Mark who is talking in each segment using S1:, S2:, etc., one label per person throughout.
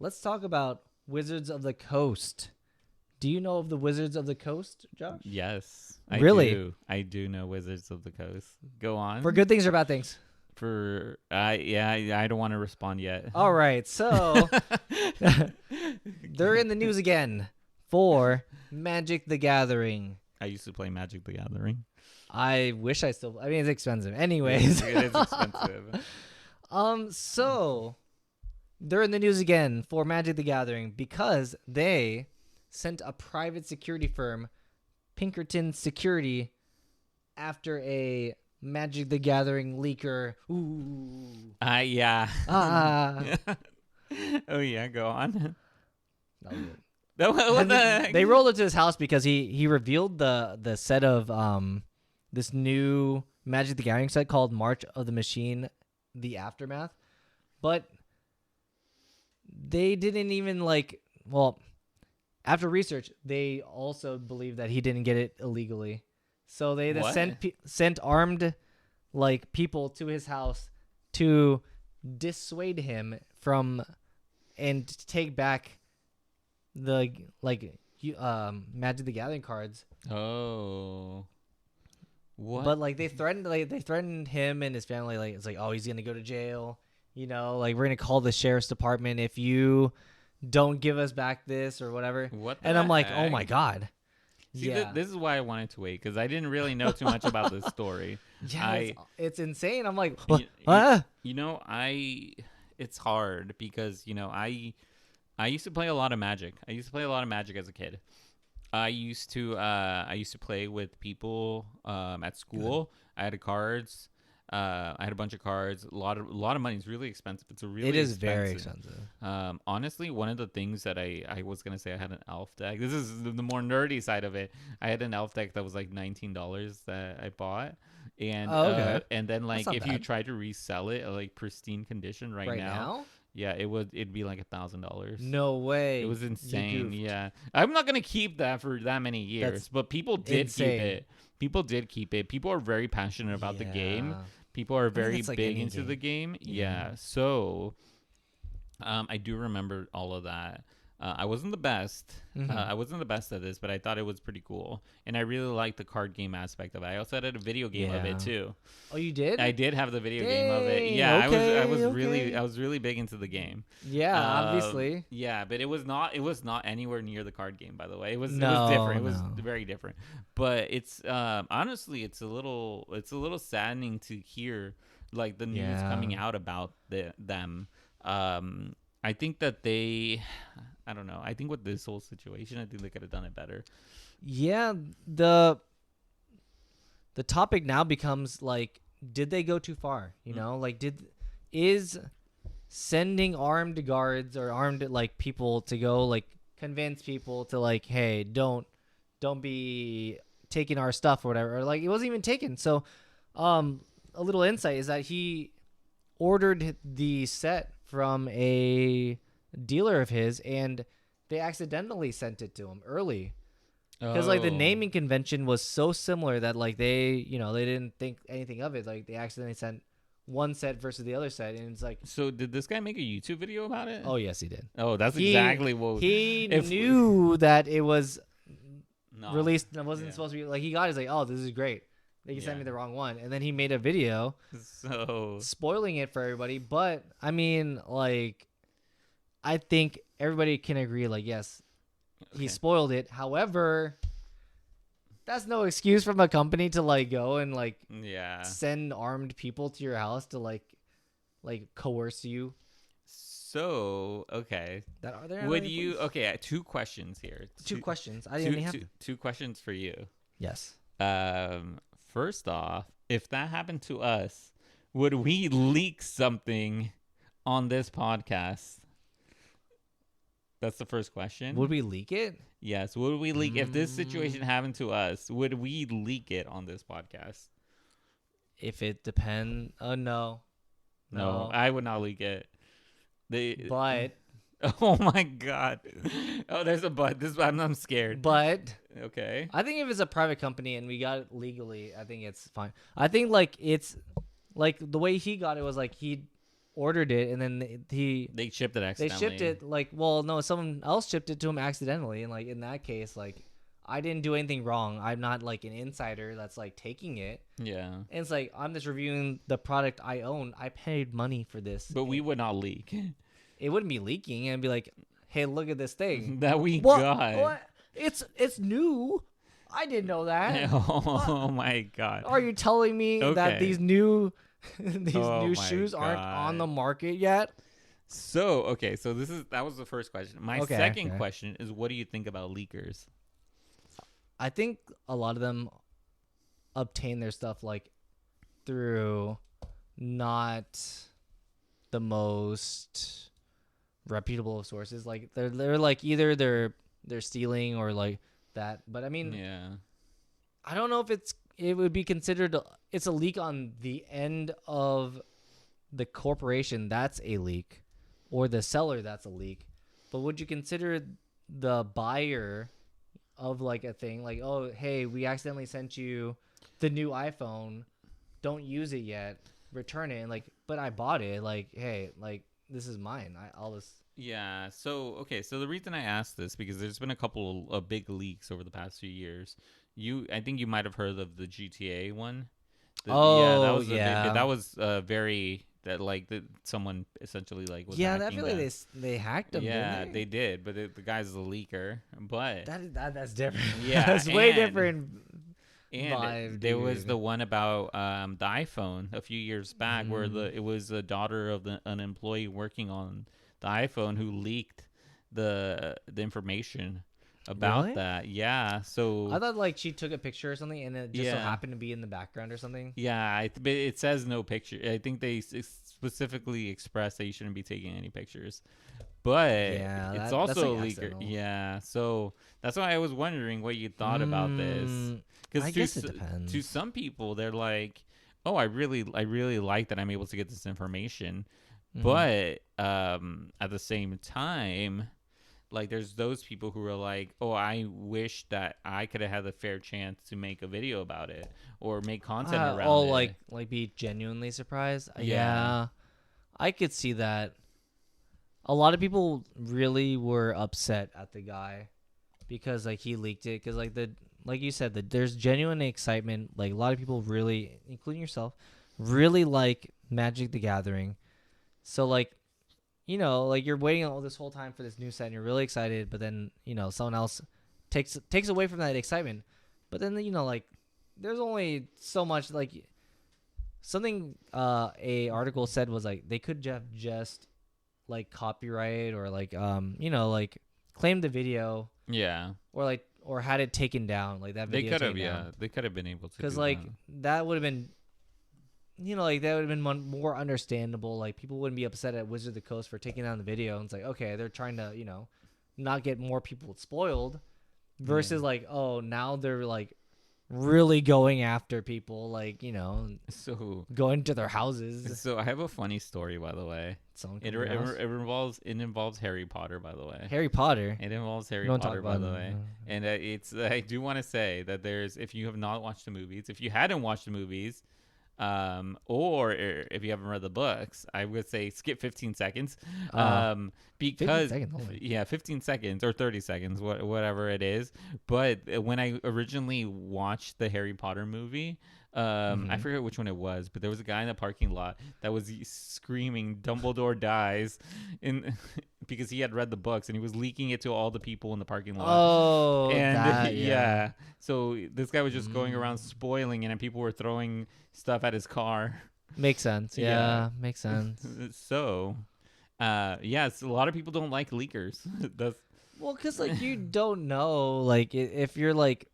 S1: let's talk about Wizards of the Coast. Do you know of the Wizards of the Coast, Josh?
S2: Yes,
S1: Really?
S2: I do know Wizards of the Coast. Go on.
S1: For good things or bad things?
S2: I don't want to respond yet.
S1: All right, so they're in the news again for Magic the Gathering.
S2: I used to play Magic the Gathering.
S1: I wish I still. I mean, it's expensive. Anyways,
S2: it is expensive.
S1: So they're in the news again for Magic the Gathering because they sent a private security firm, Pinkerton Security, after a Magic the Gathering leaker. Ooh.
S2: Yeah. Oh yeah, go on.
S1: That was it.
S2: What the heck?
S1: They rolled up to his house because he revealed the set of this new Magic the Gathering set called March of the Machine, the Aftermath, but they didn't even after research they also believe that he didn't get it illegally, so they just sent armed people to his house to dissuade him from and take back the Magic the Gathering cards.
S2: Oh. What?
S1: But they threatened him and his family. It's oh, he's gonna go to jail. We're gonna call the sheriff's department if you don't give us back this or whatever.
S2: What?
S1: And I'm
S2: heck?
S1: oh my god.
S2: See,
S1: yeah.
S2: This is why I wanted to wait because I didn't really know too much about this story.
S1: Yeah, it's insane. I'm like,
S2: it's hard because I used to play a lot of Magic. I used to play a lot of Magic as a kid. I used to play with people at school. Good. I had cards. I had a bunch of cards. A lot of money. It's really expensive. It is
S1: very expensive.
S2: Honestly, one of the things that I was gonna say, I had an elf deck. This is the more nerdy side of it. I had an elf deck that was like $19 that I bought, and and then if you try to resell it pristine condition right now. Yeah, it'd be like $1,000.
S1: No way.
S2: It was insane. Yeah, I'm not gonna keep that for that many years, but people did keep it. People did keep it. People are very passionate about the game. People are very big into the game. Yeah. So, I do remember all of that. I wasn't the best. I wasn't the best at this, but I thought it was pretty cool, and I really liked the card game aspect of it. I also had a video game of it too.
S1: Oh, you did?
S2: I did have the video game of it. Yeah, I was really big into the game.
S1: Yeah, obviously.
S2: Yeah, but it was not anywhere near the card game. By the way, it was different. It was very different. But it's honestly, it's a little saddening to hear the news coming out about them. I think that I don't know. I think with this whole situation, I think they could have done it better.
S1: Yeah, the topic now becomes did they go too far? Is sending armed guards or armed people to go convince people to hey, don't be taking our stuff or whatever, or it wasn't even taken. So a little insight is that he ordered the set from a dealer of his, and they accidentally sent it to him early because the naming convention was so similar that they didn't think anything of it. They accidentally sent one set versus the other set, and it's
S2: So did this guy make a YouTube video about it?
S1: Oh yes, he did.
S2: Oh, that's exactly what
S1: he knew that it was released. It wasn't supposed to be he got it. He's oh, this is great. They sent me the wrong one, and then he made a video spoiling it for everybody. But I mean, I think everybody can agree, yes, he spoiled it. However, that's no excuse from a company to go and send armed people to your house to coerce you.
S2: So okay,
S1: are there
S2: would you? Points? Okay, two questions here.
S1: Two questions. I didn't have
S2: two questions for you.
S1: Yes.
S2: First off, if that happened to us, would we leak something on this podcast? That's the first question.
S1: Would we leak it?
S2: Yes. Would we leak if this situation happened to us? Would we leak it on this podcast?
S1: If it depends, no,
S2: I would not leak it.
S1: But
S2: oh my god! Oh, there's a but. I'm scared.
S1: But
S2: okay,
S1: I think if it's a private company and we got it legally, I think it's fine. I think it's the way he got it was he ordered it, and then
S2: they shipped it accidentally.
S1: They shipped it like, well, no, someone else shipped it to him accidentally, and like in that case, like I didn't do anything wrong. I'm not like an insider that's like taking it.
S2: Yeah.
S1: And it's like I'm just reviewing the product I own. I paid money for this.
S2: But we would not leak.
S1: It wouldn't be leaking, and be like, hey, look at this thing
S2: that we got.
S1: What? It's new. I didn't know that.
S2: Oh my god.
S1: Are you telling me that these new shoes aren't on the market yet?
S2: So that was the first question. My second question is, what do you think about leakers?
S1: I think a lot of them obtain their stuff like through not the most reputable of sources. Like they're like either they're stealing or like that. But I mean, I don't know if it would be considered it's a leak on the end of the corporation. That's a leak, or the seller. That's a leak. But would you consider the buyer of like a thing like, oh, hey, we accidentally sent you the new iPhone, don't use it yet, return it, and like, but I bought it, like, hey, like this is mine, I'll just
S2: so the reason I asked this, because there's been a couple of big leaks over the past few years. I think you might have heard of the GTA one. That was very that like that someone essentially like was
S1: I feel like they hacked them.
S2: Yeah, they did, but the guy's a leaker. But
S1: that's different.
S2: Yeah,
S1: that's way different.
S2: And
S1: vibe,
S2: there was the one about the iPhone a few years back where it was the daughter of an employee working on the iPhone who leaked the information about that. Yeah, so
S1: I thought like she took a picture or something, and it just so happened to be in the background or something.
S2: Yeah, but it says no picture. I think they specifically expressed that you shouldn't be taking any pictures. But it's also a leaker. Yeah, so that's why I was wondering what you thought about this. Because
S1: I guess it depends.
S2: To some people, they're like, "Oh, I really like that I'm able to get this information," but at the same time, like there's those people who are like, "Oh, I wish that I could have had a fair chance to make a video about it or make content around it."
S1: Oh, like be genuinely surprised. Yeah, I could see that. A lot of people really were upset at the guy because like he leaked it, because like you said, there's genuine excitement. Like a lot of people really, including yourself, really like Magic the Gathering. So like, like you're waiting all this whole time for this new set and you're really excited, but then, someone else takes away from that excitement. But then, like there's only so much, like something a article said was like they could have just like copyright or like like claim the video.
S2: Yeah.
S1: Or had it taken down, like that video.
S2: They could have been able to.
S1: Because like that would have been, like that would have been more understandable. Like people wouldn't be upset at Wizard of the Coast for taking down the video. And it's like, okay, they're trying to not get more people spoiled, versus like, oh, now they're like really going after people, like
S2: so
S1: going to their houses.
S2: So I have a funny story, by the way. It involves Harry Potter, by the way.
S1: Harry Potter.
S2: It involves Harry Potter, by the way. And I do want to say that if you have not watched the movies, if you hadn't watched the movies, or if you haven't read the books, I would say skip 15 seconds. Because 15 seconds or 30 seconds, whatever it is. But when I originally watched the Harry Potter movie, I forget which one it was, but there was a guy in the parking lot that was screaming "Dumbledore dies," because he had read the books and he was leaking it to all the people in the parking lot.
S1: Oh,
S2: and so this guy was just going around spoiling it, and people were throwing stuff at his car.
S1: Makes sense. Yeah, makes sense.
S2: So, yes, a lot of people don't like leakers.
S1: Well, because like you don't know, like if you're like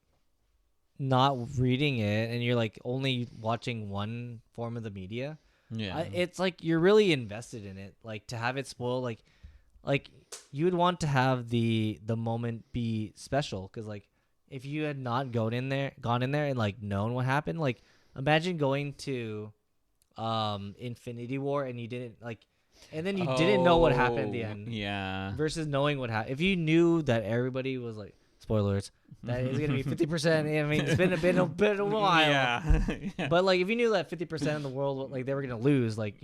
S1: not reading it and you're like only watching one form of the media, it's like you're really invested in it. Like to have it spoiled, like you would want to have the moment be special, because like if you had not gone in there and like known what happened, like imagine going to Infinity War and you didn't like, and then you didn't know what happened at the end.
S2: Yeah.
S1: Versus knowing what happened. If you knew that everybody was like, spoilers, that is going to be 50%. I mean, it's been a while.
S2: Yeah.
S1: But like, if you knew that 50% of the world, like they were going to lose, like,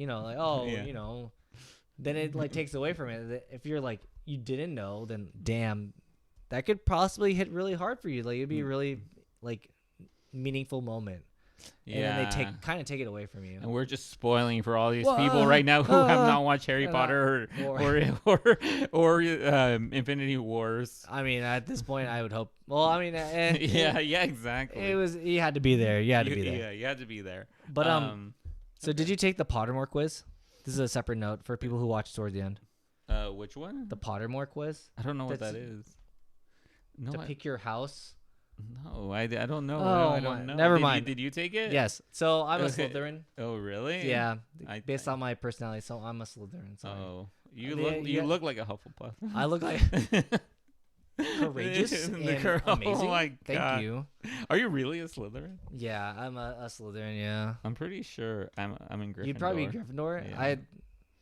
S1: then it like takes away from it. If you're like you didn't know, then damn, that could possibly hit really hard for you. Like it'd be really like meaningful moment. And then they kind of take it away from you.
S2: And we're just spoiling for all these people right now who have not watched Harry Potter or Infinity Wars.
S1: I mean, at this point, I would hope. Well, I mean,
S2: yeah, exactly.
S1: You had to be there. You had to be there.
S2: Yeah, you had to be there.
S1: But so did you take the Pottermore quiz? This is a separate note for people who watch towards the end.
S2: Which one?
S1: The Pottermore quiz.
S2: I don't know what that is.
S1: No, pick your house.
S2: No, I don't know.
S1: Oh,
S2: I don't know.
S1: Never mind.
S2: Did you take it?
S1: Yes. So I'm a Slytherin.
S2: Oh, really?
S1: Yeah. Based on my personality, so I'm a Slytherin. Sorry.
S2: Oh, you look like a Hufflepuff.
S1: I look like courageous and amazing.
S2: Oh my God.
S1: Thank you.
S2: Are you really a Slytherin?
S1: Yeah, I'm a Slytherin. Yeah.
S2: I'm pretty sure I'm in Gryffindor.
S1: You'd probably be Gryffindor.
S2: Yeah.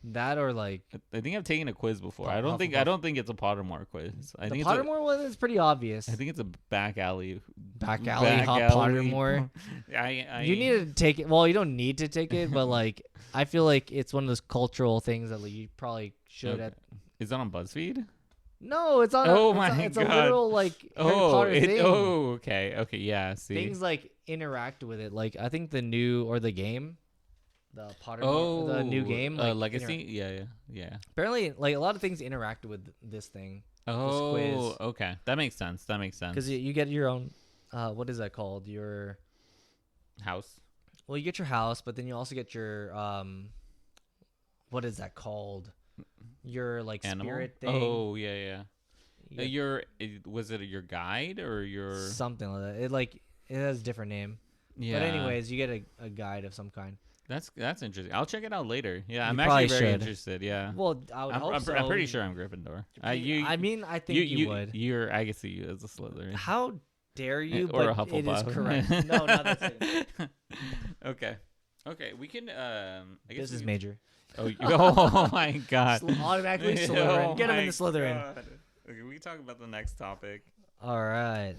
S1: That or like
S2: I think I've taken a quiz before. I don't think it's a Pottermore quiz. I think
S1: Pottermore one is pretty obvious.
S2: I think it's a back alley
S1: Pottermore. You need to take it. Well, you don't need to take it, but like I feel like it's one of those cultural things that like, you probably should.
S2: Okay. Is that on BuzzFeed?
S1: No, it's on. It's a literal like Harry Potter thing.
S2: Oh, okay, yeah. See,
S1: things like interact with it. Like I think the game. The Pottermore, the new game, like
S2: Legacy. Yeah.
S1: Apparently, like a lot of things interact with this thing.
S2: Oh,
S1: this quiz.
S2: Okay, that makes sense.
S1: Because you get your own. What is that called? Your
S2: house.
S1: Well, you get your house, but then you also get your what is that called? Your like
S2: animal?
S1: Spirit thing.
S2: Oh yeah. Was it your guide or your
S1: something like that? It has a different name. Yeah. But anyways, you get a guide of some kind.
S2: That's interesting. I'll check it out later. Yeah, I'm actually very interested. Yeah.
S1: Well, I would hope so.
S2: I'm pretty sure I'm Gryffindor.
S1: I think you would.
S2: I can see you as a Slytherin.
S1: How dare you?
S2: Or
S1: but
S2: a Hufflepuff.
S1: It is correct. No, that's it.
S2: Okay, we can.
S1: Business major.
S2: Oh my God!
S1: Automatically Slytherin. Get him in the Slytherin.
S2: God. Okay, we can talk about the next topic.
S1: All right.